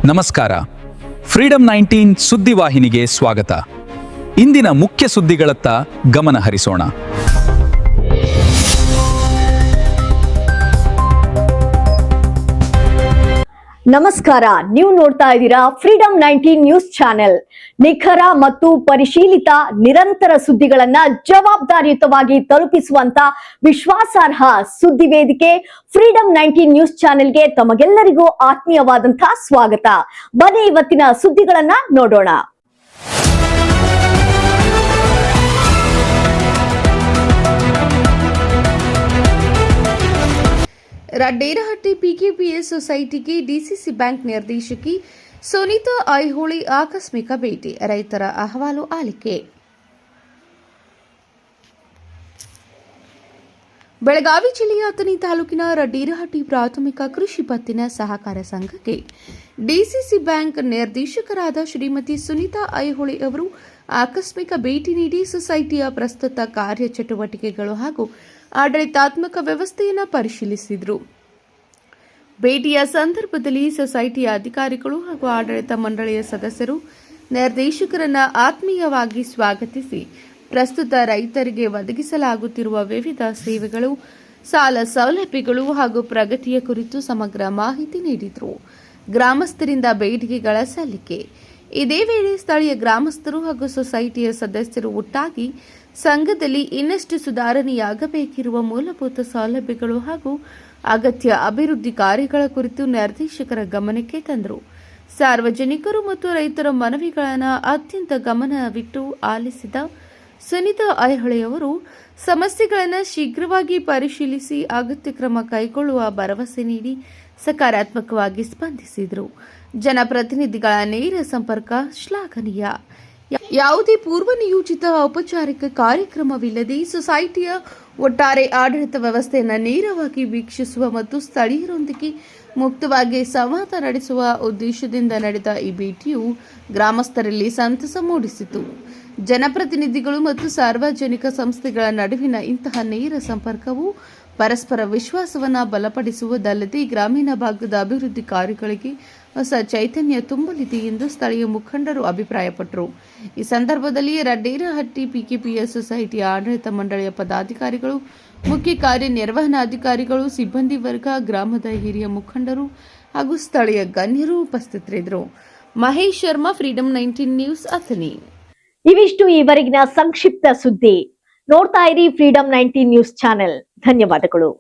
ನಮಸ್ಕಾರ. ಫ್ರೀಡಂ 19 ಸುದ್ದಿವಾಹಿನಿಗೆ ಸ್ವಾಗತ. ಇಂದಿನ ಮುಖ್ಯ ಸುದ್ದಿಗಳತ್ತ ಗಮನ ಹರಿಸೋಣ. ನಮಸ್ಕಾರ, ನೀವು ನೋಡ್ತಾ ಇದ್ದೀರಾ ಫ್ರೀಡಂ 19 ನ್ಯೂಸ್ ಚಾನೆಲ್. ನಿಖರ ಮತ್ತು ಪರಿಶೀಲಿತ ನಿರಂತರ ಸುದ್ದಿಗಳನ್ನ ಜವಾಬ್ದಾರಿಯುತವಾಗಿ ತಲುಪಿಸುವಂತ ವಿಶ್ವಾಸಾರ್ಹ ಸುದ್ದಿ ವೇದಿಕೆ ಫ್ರೀಡಂ 19 ನ್ಯೂಸ್ ಚಾನೆಲ್ಗೆ ತಮಗೆಲ್ಲರಿಗೂ ಆತ್ಮೀಯವಾದಂತಹ ಸ್ವಾಗತ. ಬನ್ನಿ ಇವತ್ತಿನ ಸುದ್ದಿಗಳನ್ನ ನೋಡೋಣ. ರಡ್ಡೇರಹಟ್ಟಿ ಪಿಕೆಪಿಎಸ್ ಸೊಸೈಟಿಗೆ ಡಿಸಿಸಿ ಬ್ಯಾಂಕ್ ನಿರ್ದೇಶಕಿ ಸುನೀತಾ ಐಹೊಳೆ ಆಕಸ್ಮಿಕ ಭೇಟಿ, ರೈತರ ಅಹವಾಲು ಆಲಿಕೆ. ಬೆಳಗಾವಿ ಜಿಲ್ಲೆಯ ಅಥಣಿ ತಾಲೂಕಿನ ರಡ್ಡೇರಹಟ್ಟಿ ಪ್ರಾಥಮಿಕ ಕೃಷಿ ಪತ್ತಿನ ಸಹಕಾರ ಸಂಘಕ್ಕೆ ಡಿಸಿಸಿ ಬ್ಯಾಂಕ್ ನಿರ್ದೇಶಕರಾದ ಶ್ರೀಮತಿ ಸುನೀತಾ ಐಹೊಳೆ ಅವರು ಆಕಸ್ಮಿಕ ಭೇಟಿ ನೀಡಿ ಸೊಸೈಟಿಯ ಪ್ರಸ್ತುತ ಕಾರ್ಯಚಟುವಟಿಕೆಗಳು ಹಾಗೂ ಆಡಳಿತಾತ್ಮಕ ವ್ಯವಸ್ಥೆಯನ್ನು ಪರಿಶೀಲಿಸಿದರು. ಭೇಟಿಯ ಸಂದರ್ಭದಲ್ಲಿ ಸೊಸೈಟಿಯ ಅಧಿಕಾರಿಗಳು ಹಾಗೂ ಆಡಳಿತ ಮಂಡಳಿಯ ಸದಸ್ಯರು ನಿರ್ದೇಶಕರನ್ನು ಆತ್ಮೀಯವಾಗಿ ಸ್ವಾಗತಿಸಿ ಪ್ರಸ್ತುತ ರೈತರಿಗೆ ಒದಗಿಸಲಾಗುತ್ತಿರುವ ವಿವಿಧ ಸೇವೆಗಳು, ಸಾಲ ಸೌಲಭ್ಯಗಳು ಹಾಗೂ ಪ್ರಗತಿಯ ಕುರಿತು ಸಮಗ್ರ ಮಾಹಿತಿ ನೀಡಿದರು. ಗ್ರಾಮಸ್ಥರಿಂದ ಬೇಡಿಕೆಗಳ ಸಲ್ಲಿಕೆ. ಇದೇ ವೇಳೆ ಸ್ಥಳೀಯ ಗ್ರಾಮಸ್ಥರು ಹಾಗೂ ಸೊಸೈಟಿಯ ಸದಸ್ಯರು ಒಟ್ಟಾಗಿ ಸಂಘದಲ್ಲಿ ಇನ್ನಷ್ಟು ಸುಧಾರಣೆಯಾಗಬೇಕಿರುವ ಮೂಲಭೂತ ಸೌಲಭ್ಯಗಳು ಹಾಗೂ ಅಗತ್ಯ ಅಭಿವೃದ್ಧಿ ಕಾರ್ಯಗಳ ಕುರಿತು ನಿರ್ದೇಶಕರ ಗಮನಕ್ಕೆ ತಂದರು. ಸಾರ್ವಜನಿಕರು ಮತ್ತು ರೈತರ ಮನವಿಗಳನ್ನು ಅತ್ಯಂತ ಗಮನವಿಟ್ಟು ಆಲಿಸಿದ ಸುನೀತಾ ಐಹೊಳೆ ಅವರು ಸಮಸ್ಯೆಗಳನ್ನು ಶೀಘ್ರವಾಗಿ ಪರಿಶೀಲಿಸಿ ಅಗತ್ಯ ಕ್ರಮ ಕೈಗೊಳ್ಳುವ ಭರವಸೆ ನೀಡಿ ಸಕಾರಾತ್ಮಕವಾಗಿ ಸ್ಪಂದಿಸಿದರು. ಜನಪ್ರತಿನಿಧಿಗಳ ನೇರ ಸಂಪರ್ಕ ಶ್ಲಾಘನೀಯ. ಯಾವುದೇ ಪೂರ್ವ ನಿಯೋಜಿತ ಔಪಚಾರಿಕ ಕಾರ್ಯಕ್ರಮವಿಲ್ಲದೆ ಸೊಸೈಟಿಯ ಒಟ್ಟಾರೆ ಆಡಳಿತ ವ್ಯವಸ್ಥೆಯನ್ನು ನೇರವಾಗಿ ವೀಕ್ಷಿಸುವ ಮತ್ತು ಸ್ಥಳೀಯರೊಂದಿಗೆ ಮುಕ್ತವಾಗಿ ಸಂವಾದ ನಡೆಸುವ ಉದ್ದೇಶದಿಂದ ನಡೆದ ಈ ಭೇಟಿಯು ಗ್ರಾಮಸ್ಥರಲ್ಲಿ ಸಂತಸ ಮೂಡಿಸಿತು. ಜನಪ್ರತಿನಿಧಿಗಳು ಮತ್ತು ಸಾರ್ವಜನಿಕ ಸಂಸ್ಥೆಗಳ ನಡುವಿನ ಇಂತಹ ನೇರ ಸಂಪರ್ಕವು ಪರಸ್ಪರ ವಿಶ್ವಾಸವನ್ನು ಬಲಪಡಿಸುವುದಲ್ಲದೆ ಗ್ರಾಮೀಣ ಭಾಗದ ಅಭಿವೃದ್ಧಿ ಕಾರ್ಯಗಳಿಗೆ ಹೊಸ ಚೈತನ್ಯ ತುಂಬಲಿದೆ ಎಂದು ಸ್ಥಳೀಯ ಮುಖಂಡರು ಅಭಿಪ್ರಾಯಪಟ್ಟರು. ಈ ಸಂದರ್ಭದಲ್ಲಿ ರಡ್ಡೇರಹಟ್ಟಿ ಪಿಕೆಪಿಎಸ್ ಸೊಸೈಟಿಯ ಆಡಳಿತ ಮಂಡಳಿಯ ಪದಾಧಿಕಾರಿಗಳು, ಮುಖ್ಯ ಕಾರ್ಯನಿರ್ವಹಣಾಧಿಕಾರಿಗಳು, ಸಿಬ್ಬಂದಿ ವರ್ಗ, ಗ್ರಾಮದ ಹಿರಿಯ ಮುಖಂಡರು ಹಾಗೂ ಸ್ಥಳೀಯ ಗಣ್ಯರು ಉಪಸ್ಥಿತರಿದ್ದರು. Mahesh Sharma, freedom 19 news, Athani. ಇವಿಷ್ಟು ಈವರೆಗಿನ ಸಂಕ್ಷಿಪ್ತ ಸುದ್ದಿ. ನೋಡ್ತಾ ಇರಿ ಫ್ರೀಡಂ 19 ನ್ಯೂಸ್ ಚಾನೆಲ್. ಧನ್ಯವಾದಗಳು.